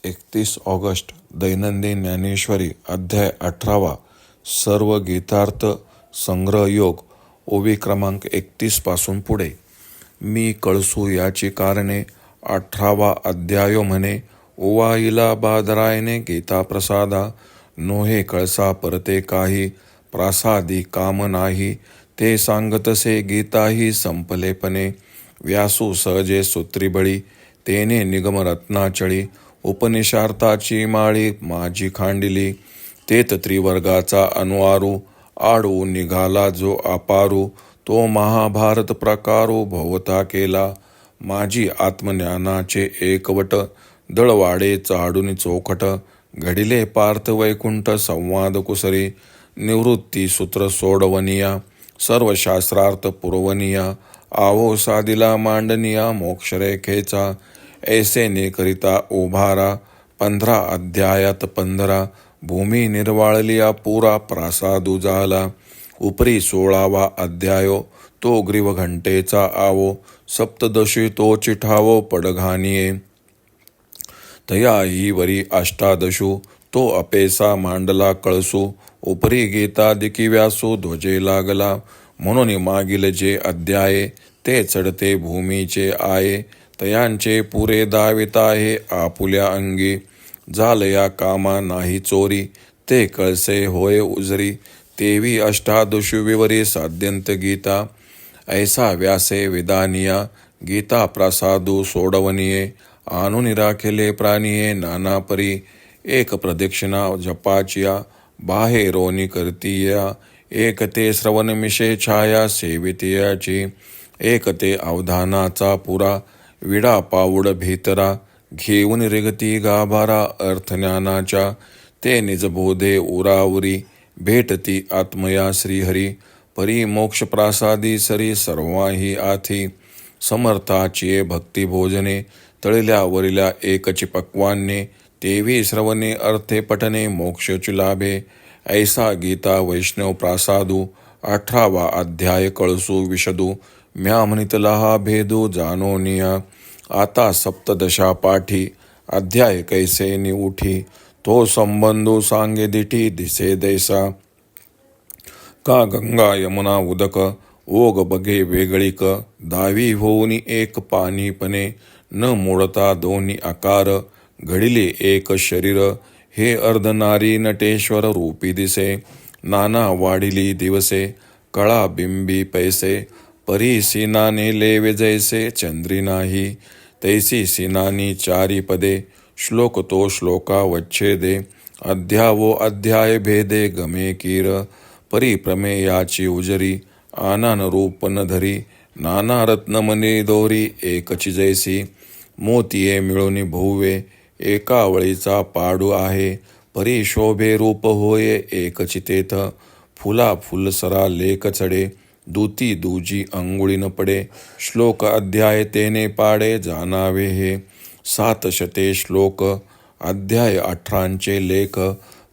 31 August दैनंदिन ज्ञानेश्वरी अध्याय 18 सर्व गीतार्थ संग्रह योग ओवी क्रमांक 31 पासून पुढे. मी कळसू याची कारणे 18 अध्याय म्हणे. ओवाईला बादरायने गीता प्रसादा नोहे कळसा परते काही प्रासादी काम नाही ते सांगतसे गीताही संपलेपणे. व्यासू सहजे सूत्रीबळी तेने निगमरत्नाचळी उपनिषार्थाची माळी माझी खांडिली तेत त्रिवर्गाचा अनुवारू आडू निघाला जो अपारू तो महाभारत प्रकारू भोवता केला माझी आत्मज्ञानाचे एकवट दळवाडे चाडून चौकट घडिले पार्थ वैकुंठ संवाद कुसरी निवृत्ती सूत्र सोडवनिया सर्व शास्त्रार्थ पुरवनिया आवो सादिला मांडनिया मोक्षरेखेचा ऐसे ने करिता उभारा 15 अध्यायात 15 भूमी निर्वाळलिया पुरा प्रासादू झाला उपरी 16वा अध्यायो तो ग्रीव घंटेचा आवो सप्तदशी तो चिठावो पडघानिये तया ही वरी अष्टादशू तो अपेसा मांडला कळसू उपरी गीता दिकी व्यासू ध्वजे लागला म्हणून मागील जे अध्याये ते चढते भूमीचे आये तयांचे पुरे दाविता हे आपुल्या अंगी झालया कामा नाही चोरी ते कळसे होय उजरी तेवी अष्टादशु विवरी साध्यंत गीता ऐसा व्यासे विदानिया गीता प्रसादू सोडवनिये आणून राखेले प्राणिये नाना परी एक प्रदक्षिणा जपाचिया बाहे रोनी करतीया एक ते श्रवण मिशे छाया सेवितियाची एक ते अवधानाचा पुरा विडा पाऊड भीतरा घेऊन रिगती गाभारा अर्थज्ञानाच्या ते निजबोधे उरावरी भेटती आत्मया श्रीहरी परी मोक्ष प्रासादी सरी सर्वाही आथी समर्थाचिये भक्ती भोजने तळल्या वरिल्या एकची पक्वान्ने तेवी श्रवणे अर्थे पठने मोक्षची लाभे ऐसा गीता वैष्णव प्रासादू 18वा अध्याय कळसू विशदू म्या म्हणितला हा भेदू जाणोनिया आता सप्तदशा पाठी अध्याय कैसे निउठी तो संबंधू सांगे दिठी दिसे दैसा का गंगा यमुना उदक ओग बगे वेगळीक दावी होऊनी एक पाणीपणे न मोडता दोन्ही आकार घडिले एक शरीर हे अर्धनारी नटेश्वर रूपी दिसे नाना वाढिली दिवसे कळा बिंबी पैसे परी सीनाने लेवे जैसे चंद्री नाही तैसी सीनानी चारी पदे श्लोक तो श्लोका वच्छेदे अध्यावो अध्याय भेदे गमे कीर परी प्रमेयाची उजरी आनन रूप न धरी नाना रत्नमनी दोरी एकची जैसी मोतिये मिळून भुवे एका वळीचा पाडू आहे परी शोभे रूप होये एकची तेथ फुला फुलसरा लेख चढे दूती दूजी अंगुळीन पडे श्लोक अध्याय तेने पाडे जाणावे हे 700 श्लोक अध्याय 18 लेख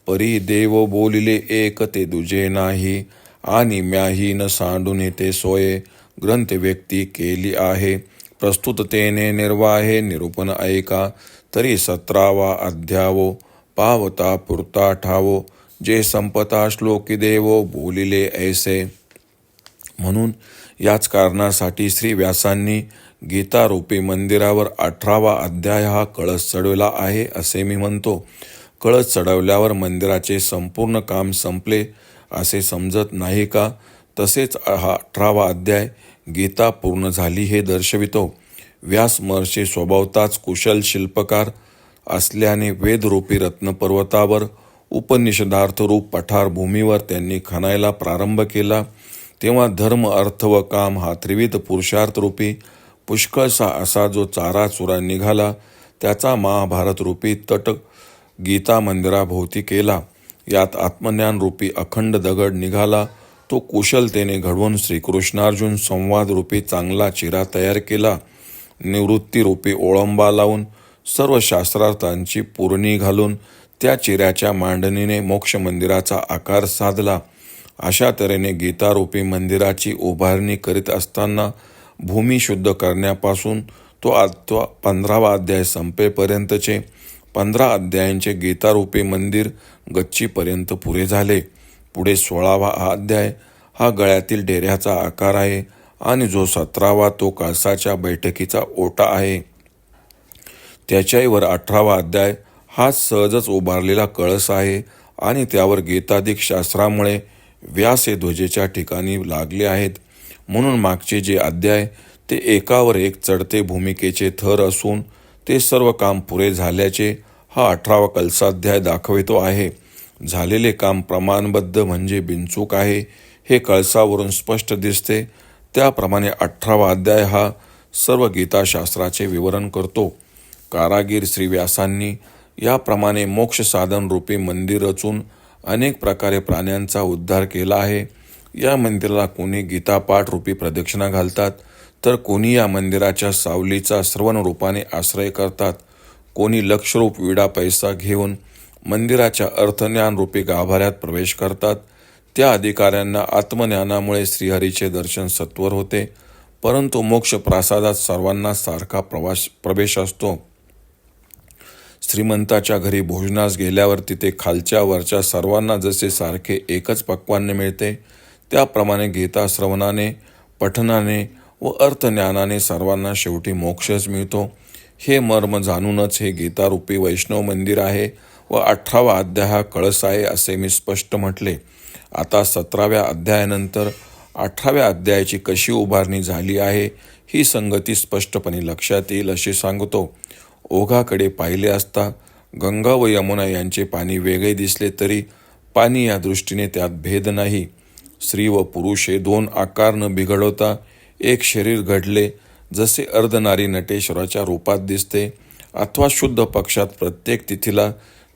परी देव बोलिले एक ते दुजे नाही आणि म्याही न सांडून ते सोये ग्रंथ व्यक्ती केली आहे प्रस्तुत तेने निर्वाहे निरूपण ऐका तरी 17वा अध्यावो पावता पुरता ठावो जे संपता श्लोकी देवो बोलिले ऐसे. म्हणून याच कारणासाठी श्री व्यासांनी गीतारूपी मंदिरावर 18वा अध्याय हा कळस चढवला आहे असे मी म्हणतो. कळस चढवल्यावर मंदिराचे संपूर्ण काम संपले असे समजत नाही का? तसेच हा 18वा अध्याय गीता पूर्ण झाली हे दर्शवितो. व्यास महर्षी स्वभावताच कुशल शिल्पकार असल्याने वेदरूपी रत्नपर्वतावर उपनिषदार्थ रूप पठार भूमीवर त्यांनी खणायला प्रारंभ केला तेव्हा धर्म अर्थ व काम हा त्रिविध पुरुषार्थ रूपी पुष्कळसा असा जो चारा चुरा निघाला त्याचा महाभारत रूपी तट गीता मंदिराभोवती केला. यात आत्मज्ञान रूपी अखंड दगड निघाला तो कुशलतेने घडवून श्रीकृष्णार्जुन संवाद रूपी चांगला चिरा तयार केला. निवृत्ती रूपी ओळंबा लावून सर्व शास्त्रार्थांची पूर्णी घालून त्या चिऱ्याच्या मांडणीने मोक्ष मंदिराचा आकार साधला. अशा तऱ्हेने गीतारूपी मंदिराची उभारणी करीत असताना भूमी शुद्ध करण्यापासून तो 15वा अध्याय संपेपर्यंतचे 15 अध्यायांचे गीतारूपी मंदिर गच्चीपर्यंत पुरे झाले. पुढे 16वा अध्याय हा गळ्यातील डेऱ्याचा आकार आहे आणि जो 17वा तो कळसाच्या बैठकीचा ओटा आहे. त्याच्याही वर 18वा अध्याय हा सहजच उभारलेला कळस आहे आणि त्यावर गीतादिक शास्त्रामुळे व्यास हे ध्वजेच्या ठिकाणी लागले आहेत. म्हणून मागचे जे अध्याय ते एकावर एक चढते भूमिकेचे थर असून ते सर्व काम पुरे झाल्याचे हा 18वा कलसाध्याय दाखवितो आहे. झालेले काम प्रमाणबद्ध म्हणजे बिनचूक आहे हे कळसावरून स्पष्ट दिसते. त्याप्रमाणे 18वा अध्याय हा सर्व गीताशास्त्राचे विवरण करतो. कारागीर श्री व्यासांनी याप्रमाणे मोक्ष साधन रूपी मंदिर रचून अनेक प्रकारे प्राण्यांचा उद्धार केला आहे. या मंदिराला कोणी गीतापाठ रूपी प्रदक्षिणा घालतात, तर कोणी या मंदिराच्या सावलीचा श्रवण रूपाने आश्रय करतात. कोणी लक्षरूप विडा पैसा घेऊन मंदिराच्या अर्थज्ञान रूपी गाभाऱ्यात प्रवेश करतात. त्या अधिकाऱ्यांना आत्मज्ञानामुळे श्रीहरीचे दर्शन सत्वर होते, परंतु मोक्ष प्रासादात सर्वांना सारखा प्रवेश असतो. श्रीमंताच्या घरी भोजनास गेल्यावर तिथे खालच्या वरच्या सर्वांना जसे सारखे एकच पक्वान्न मिळते, त्याप्रमाणे गीता श्रवणाने, पठनाने व अर्थज्ञानाने सर्वांना शेवटी मोक्षच मिळतो. हे मर्म जाणूनच हे गीतारूपी वैष्णव मंदिर आहे व 18वा अध्याय हा कळस आहे असे मी स्पष्ट म्हटले. आता 17व्या अध्यायानंतर 18व्या अध्यायाची कशी उभारणी झाली आहे ही संगती स्पष्टपणे लक्षात येईल असे सांगतो. ओघाकडे पाहिले असता गंगा व यमुना यांचे पाणी वेगळे दिसले तरी पाणी या दृष्टीने त्यात भेद नाही. स्त्री व पुरुष हे 2 आकार न बिघडवता एक शरीर घडले. जसे अर्धनारी नटेश्वराच्या रूपात दिसते अथवा शुद्ध पक्षात प्रत्येक तिथीला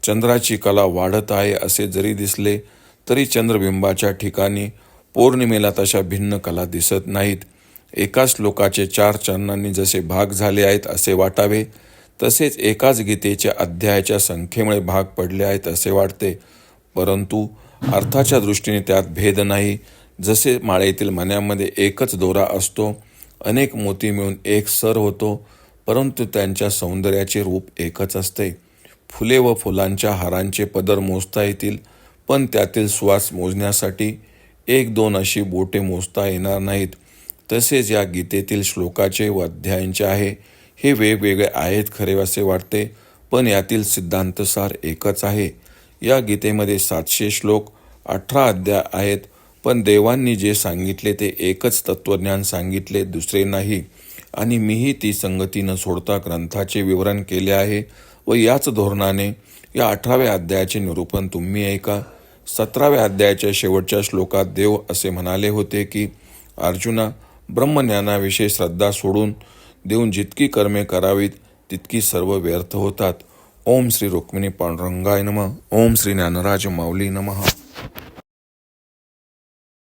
चंद्राची कला वाढत आहे असे जरी दिसले तरी चंद्रबिंबाच्या ठिकाणी पौर्णिमेला तशा भिन्न कला दिसत नाहीत. एकाच लोकाचे 4 चरणांनी जसे भाग झाले आहेत असे वाटावे, तसेच एकाच गीतेच्या अध्यायाच्या संख्येमुळे भाग पडले आहेत असे वाटते, परंतु अर्थाच्या दृष्टीने त्यात भेद नाही. जसे माळेतील मण्यामध्ये एकच दोरा असतो, अनेक मोती मिळून एक सर होतो, परंतु त्यांच्या सौंदर्याचे रूप एकच असते. फुले व फुलांच्या हारांचे पदर मोजता येतील, पण त्यातील सुवास मोजण्यासाठी 1-2 अशी बोटे मोजता येणार नाहीत. तसेच या गीतेतील श्लोकाचे व अध्यायांचे आहे हे वेगवेगळे आहेत खरे असे वाटते, पण यातील सिद्धांतसार एकच आहे. या गीतेमध्ये 700 श्लोक, 18 अध्याय आहेत, पण देवांनी जे सांगितले ते एकच तत्वज्ञान सांगितले, दुसरे नाही. आणि मीही ती संगती न सोडता ग्रंथाचे विवरण केले आहे व याच धोरणाने या 18व्या अध्यायाचे निरूपण तुम्ही ऐका. 17व्या अध्यायाच्या शेवटच्या श्लोकात देव असे म्हणाले होते की, अर्जुना, ब्रह्मज्ञानाविषयी श्रद्धा सोडून देऊन जितकी कर्मे करावीत तितकी सर्व व्यर्थ होतात. ओम श्री रुक्मिणी पांडुरंगाय नमः. ओम श्री ज्ञानराज माऊली नमः.